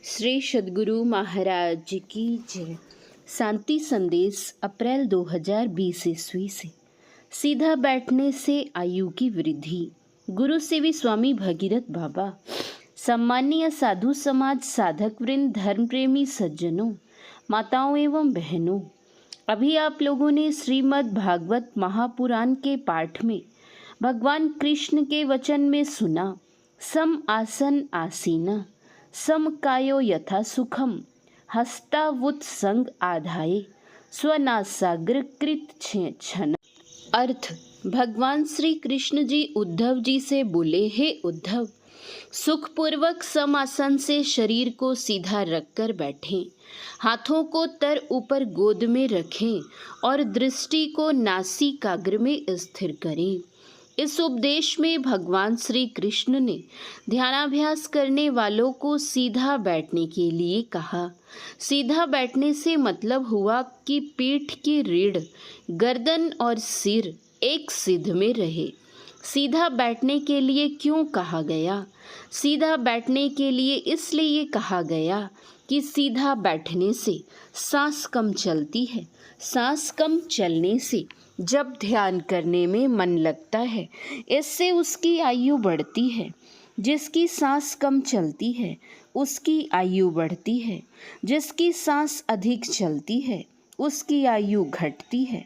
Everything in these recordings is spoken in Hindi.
श्री सद्गुरु महाराज की जय। शांति संदेश अप्रैल 2020 ईस्वी से। सीधा बैठने से आयु की वृद्धि। गुरु सेवी स्वामी भगीरथ बाबा। सम्मानीय साधु समाज, साधक वृंद, धर्म प्रेमी सज्जनों, माताओं एवं बहनों, अभी आप लोगों ने श्रीमद् भागवत महापुराण के पाठ में भगवान कृष्ण के वचन में सुना, सम आसन आसीना समकायो यथा सुखम हस्तावुत संग आधाये स्वनासाग्र कृत छन। अर्थ, भगवान श्री कृष्ण जी उद्धव जी से बोले, हे उद्धव, सुखपूर्वक समासन से शरीर को सीधा रखकर बैठें, हाथों को तर ऊपर गोद में रखें और दृष्टि को नासिकाग्र में स्थिर करें। इस उपदेश में भगवान श्री कृष्ण ने ध्यानाभ्यास करने वालों को सीधा बैठने के लिए कहा। सीधा बैठने से मतलब हुआ कि पीठ की रीढ़, गर्दन और सिर एक सिध में रहे। सीधा बैठने के लिए क्यों कहा गया? सीधा बैठने के लिए इसलिए कहा गया कि सीधा बैठने से सांस कम चलती है। सांस कम चलने से जब ध्यान करने में मन लगता है, इससे उसकी आयु बढ़ती है। जिसकी सांस कम चलती है उसकी आयु बढ़ती है, जिसकी सांस अधिक चलती है उसकी आयु घटती है।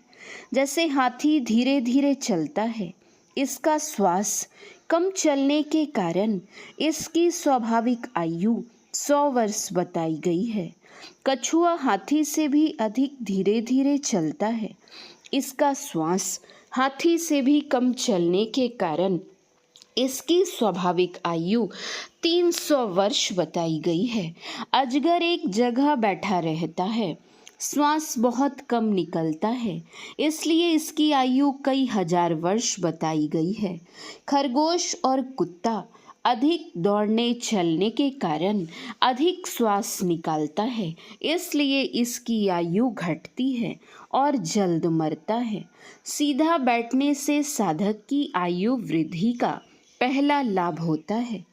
जैसे हाथी धीरे धीरे चलता है, इसका श्वास कम चलने के कारण इसकी स्वाभाविक आयु 100 वर्ष बताई गई है। कछुआ हाथी से भी अधिक धीरे धीरे चलता है, इसका श्वास हाथी से भी कम चलने के कारण इसकी स्वाभाविक आयु 300 वर्ष बताई गई है। अजगर एक जगह बैठा रहता है, श्वास बहुत कम निकलता है, इसलिए इसकी आयु कई हजार वर्ष बताई गई है। खरगोश और कुत्ता अधिक दौड़ने चलने के कारण अधिक श्वास निकालता है, इसलिए इसकी आयु घटती है और जल्द मरता है। सीधा बैठने से साधक की आयु वृद्धि का पहला लाभ होता है।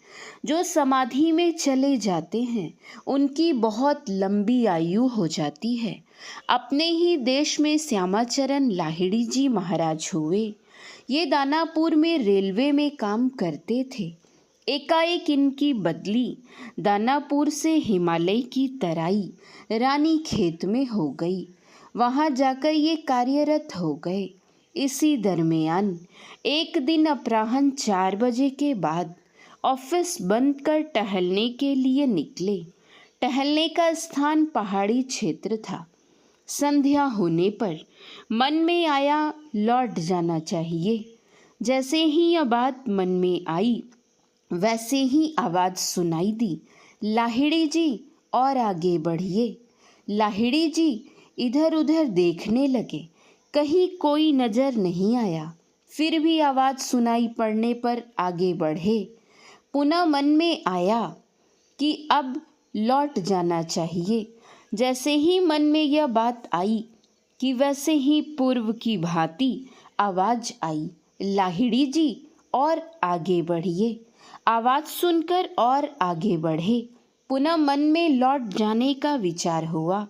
जो समाधि में चले जाते हैं उनकी बहुत लंबी आयु हो जाती है। अपने ही देश में श्यामाचरण लाहिड़ी जी महाराज हुए। ये दानापुर में रेलवे में काम करते थे। एकाएक इनकी बदली दानापुर से हिमालय की तराई रानी खेत में हो गई। वहाँ जाकर ये कार्यरत हो गए। इसी दरमियान एक दिन अपराह्न 4 बजे के बाद ऑफिस बंद कर टहलने के लिए निकले। टहलने का स्थान पहाड़ी क्षेत्र था। संध्या होने पर मन में आया लौट जाना चाहिए। जैसे ही यह बात मन में आई, वैसे ही आवाज़ सुनाई दी, लाहिड़ी जी और आगे बढ़िए। लाहिड़ी जी इधर उधर देखने लगे, कहीं कोई नज़र नहीं आया। फिर भी आवाज़ सुनाई पड़ने पर आगे बढ़े। पुनः मन में आया कि अब लौट जाना चाहिए। जैसे ही मन में यह बात आई कि वैसे ही पूर्व की भांति आवाज़ आई, लाहिड़ी जी और आगे बढ़िए। आवाज़ सुनकर और आगे बढ़े। पुनः मन में लौट जाने का विचार हुआ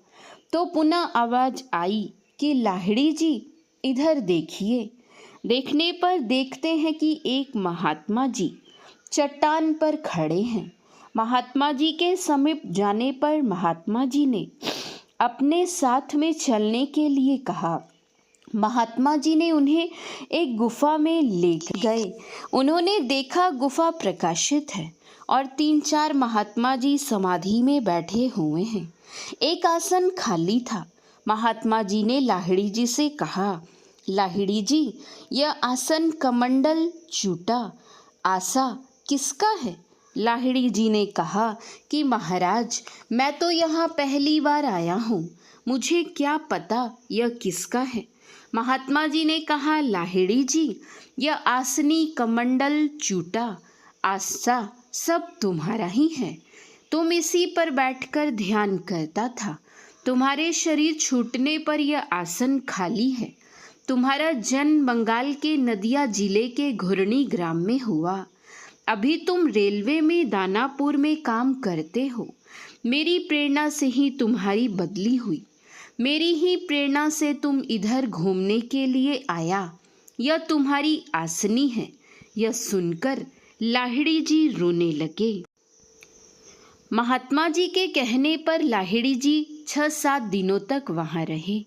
तो पुनः आवाज़ आई कि लाहिड़ी जी इधर देखिए। देखने पर देखते हैं कि एक महात्मा जी चट्टान पर खड़े हैं। महात्मा जी के समीप जाने पर महात्मा जी ने अपने साथ में चलने के लिए कहा। महात्मा जी ने उन्हें एक गुफा में ले गए। उन्होंने देखा गुफा प्रकाशित है और 3-4 महात्मा जी समाधि में बैठे हुए हैं। एक आसन खाली था। महात्मा जी ने लाहिड़ी जी से कहा, लाहिड़ी जी, यह आसन कमंडल चूटा आसा किसका है? लाहिड़ी जी ने कहा कि महाराज, मैं तो यहाँ पहली बार आया हूँ, मुझे क्या पता यह किसका है। महात्मा जी ने कहा, लाहिड़ी जी, यह आसनी कमंडल चूटा आसा सब तुम्हारा ही है। तुम इसी पर बैठकर ध्यान करता था। तुम्हारे शरीर छूटने पर यह आसन खाली है। तुम्हारा जन्म बंगाल के नदिया जिले के घुर्णी ग्राम में हुआ। अभी तुम रेलवे में दानापुर में काम करते हो। मेरी प्रेरणा से ही तुम्हारी बदली हुई। मेरी ही प्रेरणा से तुम इधर घूमने के लिए आया। यह तुम्हारी आसनी है। यह सुनकर लाहिड़ी जी रोने लगे। महात्मा जी के कहने पर लाहिड़ी जी 6-7 दिनों तक वहाँ रहे।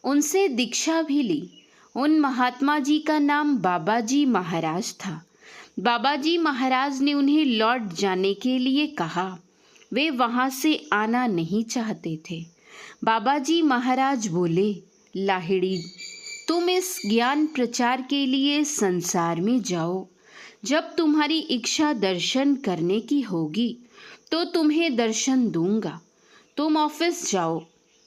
उनसे दीक्षा भी ली। उन महात्मा जी का नाम बाबा जी महाराज था। बाबा जी महाराज ने उन्हें लौट जाने के लिए कहा। वे वहाँ से आना नहीं चाहते थे। बाबा जी महाराज बोले, लाहिड़ी, तुम इस ज्ञान प्रचार के लिए संसार में जाओ। जब तुम्हारी इच्छा दर्शन करने की होगी तो तुम्हें दर्शन दूंगा। तुम ऑफिस जाओ,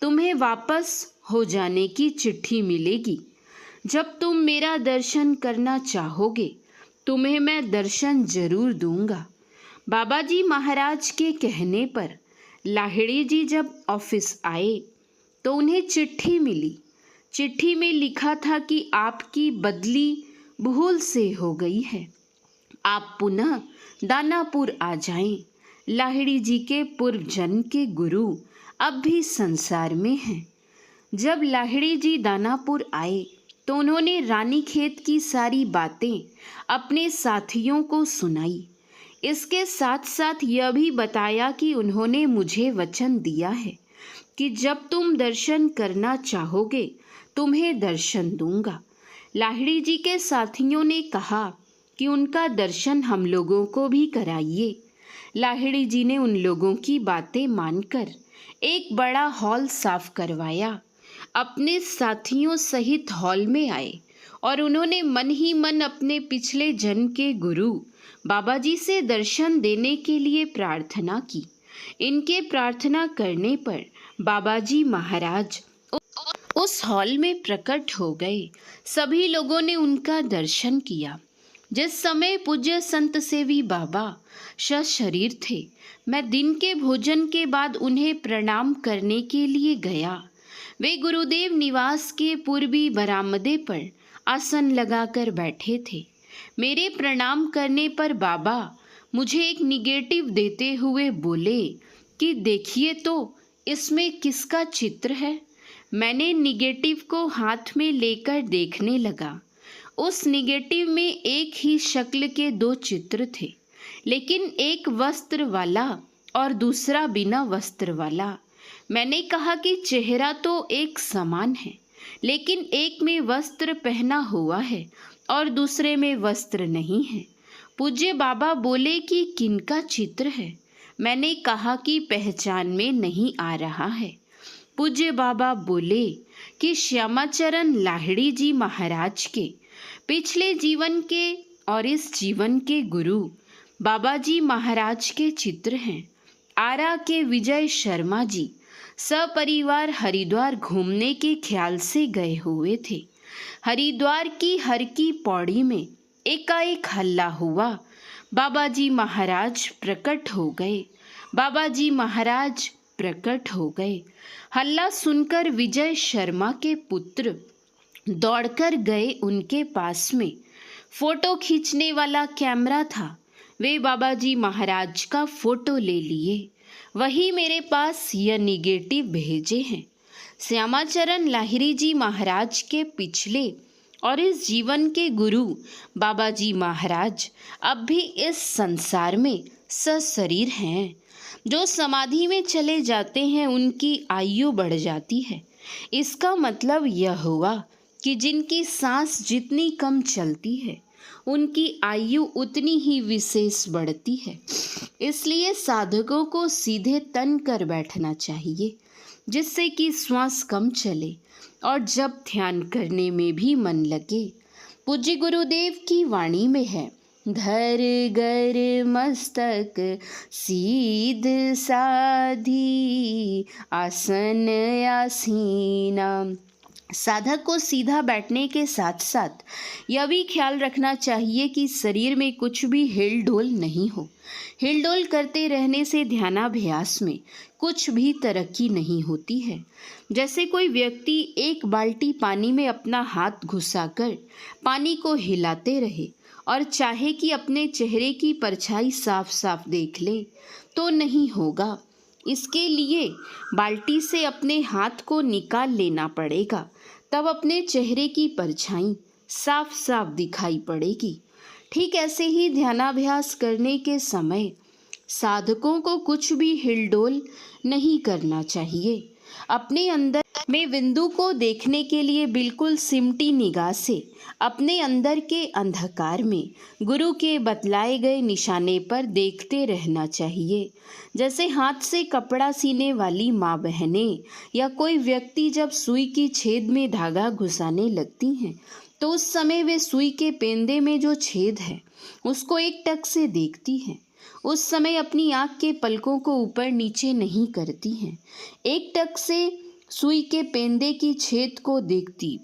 तुम्हें वापस हो जाने की चिट्ठी मिलेगी। जब तुम मेरा दर्शन करना चाहोगे तुम्हें मैं दर्शन जरूर दूंगा। बाबा जी महाराज के कहने पर लाहिड़ी जी जब ऑफिस आए तो उन्हें चिट्ठी मिली। चिट्ठी में लिखा था कि आपकी बदली भूल से हो गई है। आप पुनः दानापुर आ जाएं। लाहिड़ी जी के पूर्व जन्म के गुरु अब भी संसार में हैं। जब लाहिड़ी जी दानापुर आए तो उन्होंने रानीखेत की सारी बातें अपने साथियों को सुनाई। इसके साथ साथ यह भी बताया कि उन्होंने मुझे वचन दिया है कि जब तुम दर्शन करना चाहोगे तुम्हें दर्शन दूंगा। लाहिड़ी जी के साथियों ने कहा कि उनका दर्शन हम लोगों को भी कराइए। लाहिड़ी जी ने उन लोगों की बातें मानकर एक बड़ा हॉल साफ करवाया। अपने साथियों सहित हॉल में आए और उन्होंने मन ही मन अपने पिछले जन्म के गुरु बाबा जी से दर्शन देने के लिए प्रार्थना की। इनके प्रार्थना करने पर बाबा जी महाराज उस हॉल में प्रकट हो गए। सभी लोगों ने उनका दर्शन किया। जिस समय पूज्य संत सेवी बाबा सशरीर थे, मैं दिन के भोजन के बाद उन्हें प्रणाम करने के लिए गया। वे गुरुदेव निवास के पूर्वी बरामदे पर आसन लगाकर बैठे थे। मेरे प्रणाम करने पर बाबा मुझे एक निगेटिव देते हुए बोले कि देखिए तो इसमें किसका चित्र है। मैंने निगेटिव को हाथ में लेकर देखने लगा। उस निगेटिव में एक ही शक्ल के 2 चित्र थे, लेकिन एक वस्त्र वाला और दूसरा बिना वस्त्र वाला। मैंने कहा कि चेहरा तो एक समान है, लेकिन एक में वस्त्र पहना हुआ है और दूसरे में वस्त्र नहीं है। पूज्य बाबा बोले कि किनका चित्र है। मैंने कहा कि पहचान में नहीं आ रहा है। पूज्य बाबा बोले कि श्यामाचरण लाहिड़ी जी महाराज के पिछले जीवन के और इस जीवन के गुरु बाबा जी महाराज के चित्र हैं। आरा के विजय शर्मा जी सपरिवार हरिद्वार घूमने के ख्याल से गए हुए थे। हरिद्वार की हर की पौड़ी में एकाएक हल्ला हुआ। बाबा जी महाराज प्रकट हो गए। बाबा जी महाराज प्रकट हो गए। हल्ला सुनकर विजय शर्मा के पुत्र दौड़कर गए उनके पास में फोटो खींचने वाला कैमरा था। वे बाबा जी महाराज का फोटो ले लिए। वही मेरे पास यह निगेटिव भेजे हैं। श्यामाचरण लाहिड़ी जी महाराज के पिछले और इस जीवन के गुरु बाबा जी महाराज अब भी इस संसार में सशरीर हैं। जो समाधि में चले जाते हैं उनकी आयु बढ़ जाती है। इसका मतलब यह हुआ कि जिनकी सांस जितनी कम चलती है उनकी आयु उतनी ही विशेष बढ़ती है। इसलिए साधकों को सीधे तन कर बैठना चाहिए, जिससे कि श्वास कम चले और जब ध्यान करने में भी मन लगे। पूज्य गुरुदेव की वाणी में है, धर गर मस्तक सीध साधी आसन आसीना। साधक को सीधा बैठने के साथ साथ यह भी ख्याल रखना चाहिए कि शरीर में कुछ भी हिलडोल नहीं हो। हिलडोल करते रहने से ध्यानाभ्यास में कुछ भी तरक्की नहीं होती है। जैसे कोई व्यक्ति एक बाल्टी पानी में अपना हाथ घुसाकर पानी को हिलाते रहे और चाहे कि अपने चेहरे की परछाई साफ साफ देख ले तो नहीं होगा। इसके लिए बाल्टी से अपने हाथ को निकाल लेना पड़ेगा, तब अपने चेहरे की परछाई साफ साफ दिखाई पड़ेगी। ठीक ऐसे ही ध्यानाभ्यास करने के समय साधकों को कुछ भी हिलडोल नहीं करना चाहिए। अपने अंदर में बिंदु को देखने के लिए बिल्कुल सिमटी निगाह से अपने अंदर के अंधकार में गुरु के बतलाए गए निशाने पर देखते रहना चाहिए। जैसे हाथ से कपड़ा सीने वाली माँ बहनें या कोई व्यक्ति जब सुई की छेद में धागा घुसाने लगती हैं तो उस समय वे सुई के पेंदे में जो छेद है उसको एक टक से देखती हैं। उस समय अपनी आँख के पलकों को ऊपर नीचे नहीं करती हैं, एक टक से सुई के पेंदे की छेद को देखती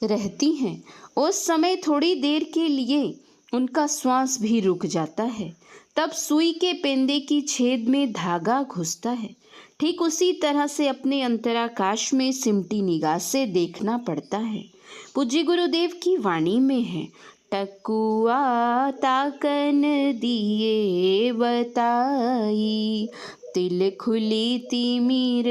रहती हैं। उस समय थोड़ी देर के लिए उनका श्वास भी रुक जाता है, तब सुई के पेंदे की छेद में धागा घुसता है। ठीक उसी तरह से अपने अंतराकाश में सिमटी निगाह से देखना पड़ता है। पूज्य गुरुदेव की वाणी में है, टकुआ ताकन दिए बताई, तिल खुली तिमिर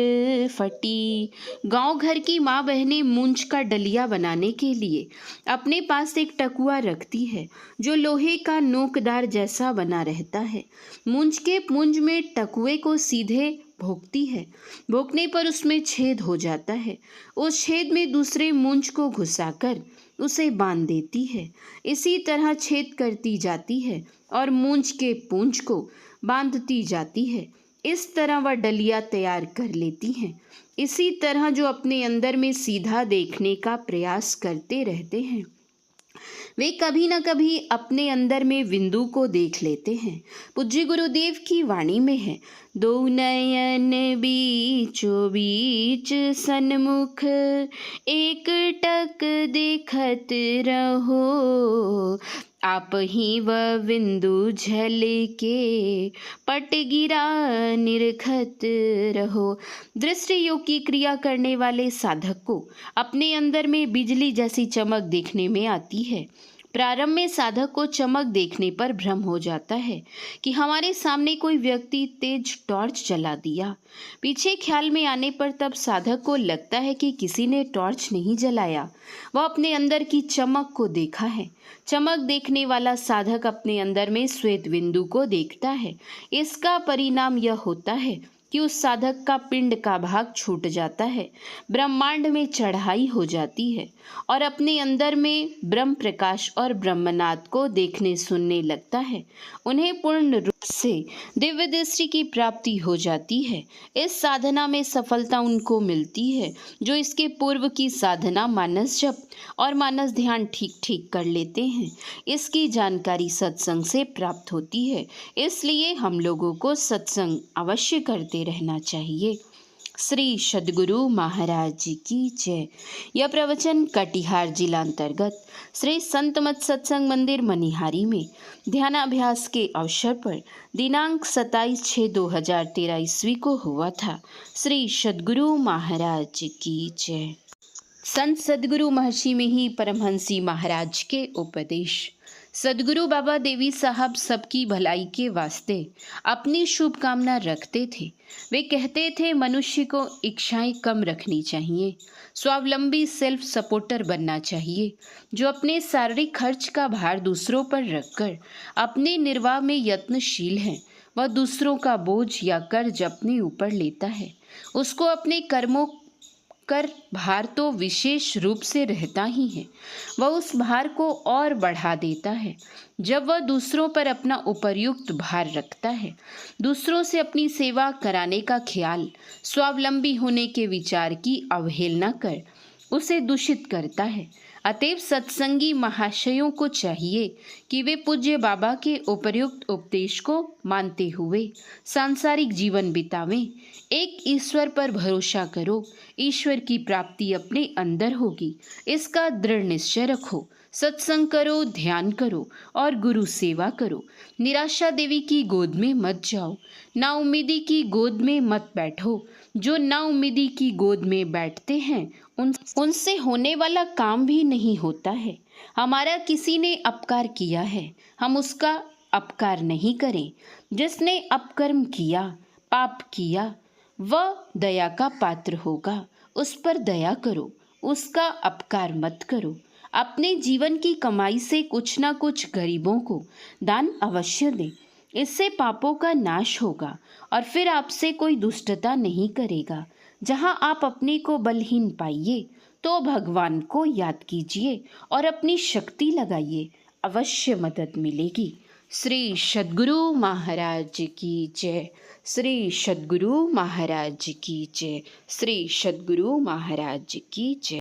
फटी। गांव घर की माँ बहनें मूंज का डलिया बनाने के लिए अपने पास एक टकुआ रखती है जो लोहे का नोकदार जैसा बना रहता है। मूंज के पुंज में टकुए को सीधे भोंकती है, भोंकने पर उसमें छेद हो जाता है। उस छेद में दूसरे मूंज को घुसाकर उसे बांध देती है। इसी तरह छेद करती जाती है और मूंज के पूंज को बांधती जाती है। इस तरह वह डलिया तैयार कर लेती हैं। इसी तरह जो अपने अंदर में सीधा देखने का प्रयास करते रहते हैं वे कभी न कभी अपने अंदर में बिंदु को देख लेते हैं। पूज्य गुरुदेव की वाणी में है, दो नयन बीचो बीच सन्मुख, एक टक देखत रहो, आप ही वह बिंदु झलके पट गिरा निरखत रहो। दृष्टि योग की क्रिया करने वाले साधक को अपने अंदर में बिजली जैसी चमक देखने में आती है। प्रारंभ में साधक को चमक देखने पर भ्रम हो जाता है कि हमारे सामने कोई व्यक्ति तेज टॉर्च जला दिया। पीछे ख्याल में आने पर तब साधक को लगता है कि किसी ने टॉर्च नहीं जलाया, वह अपने अंदर की चमक को देखा है। चमक देखने वाला साधक अपने अंदर में श्वेत बिंदु को देखता है। इसका परिणाम यह होता है कि उस साधक का पिंड का भाग छूट जाता है, ब्रह्मांड में चढ़ाई हो जाती है और अपने अंदर में ब्रह्म प्रकाश और ब्रह्मनाद को देखने सुनने लगता है। उन्हें पूर्ण रूप से दिव्य दृष्टि की प्राप्ति हो जाती है। इस साधना में सफलता उनको मिलती है जो इसके पूर्व की साधना मानस जप और मानस ध्यान ठीक ठीक कर लेते हैं। इसकी जानकारी सत्संग से प्राप्त होती है, इसलिए हम लोगों को सत्संग अवश्य करते रहना चाहिए। श्री सद्गुरु महाराज जी की जय। यह प्रवचन कटिहार जिला अंतर्गत श्री संत मत सत्संग मंदिर मनिहारी में ध्यानाभ्यास के अवसर पर दिनांक 27/6/2013 ईस्वी को हुआ था। श्री सद्गुरु महाराज जी की जय। संत सद्गुरु महर्षि में ही परमहंसी महाराज के उपदेश। सद्गुरु बाबा देवी साहब सबकी भलाई के वास्ते अपनी शुभकामना रखते थे। वे कहते थे मनुष्य को इच्छाएं कम रखनी चाहिए, स्वावलंबी सेल्फ सपोर्टर बनना चाहिए, जो अपने शारीरिक खर्च का भार दूसरों पर रखकर अपने निर्वाह में यत्नशील है। वह दूसरों का बोझ या कर्ज अपने ऊपर लेता है, उसको अपने कर्मों कर भार तो विशेष रूप से रहता ही है। वह उस भार को और बढ़ा देता है जब वह दूसरों पर अपना उपर्युक्त भार रखता है। दूसरों से अपनी सेवा कराने का ख्याल स्वावलंबी होने के विचार की अवहेलना कर उसे दूषित करता है। अतएव सत्संगी महाशयों को चाहिए कि वे पूज्य बाबा के उपर्युक्त उपदेश को मानते हुए सांसारिक जीवन बितावें। एक ईश्वर पर भरोसा करो, ईश्वर की प्राप्ति अपने अंदर होगी, इसका दृढ़ निश्चय रखो। सत्संग करो, ध्यान करो और गुरु सेवा करो। निराशा देवी की गोद में मत जाओ, नाउम्मीदी की गोद में मत बैठो। जो नाउम्मीदी की गोद में बैठते हैं उनसे होने वाला काम भी नहीं होता है। हमारा किसी ने अपकार किया है, हम उसका अपकार नहीं करें। जिसने अपकर्म किया, पाप किया, वह दया का पात्र होगा। उस पर दया करो, उसका अपकार मत करो। अपने जीवन की कमाई से कुछ ना कुछ गरीबों को दान अवश्य दें। इससे पापों का नाश होगा और फिर आपसे कोई दुष्टता नहीं करेगा। जहां आप अपने को बलहीन पाइए तो भगवान को याद कीजिए और अपनी शक्ति लगाइए, अवश्य मदद मिलेगी। श्री सद्गुरु महाराज की जय। श्री सद्गुरु महाराज की जय। श्री सद्गुरु महाराज की जय।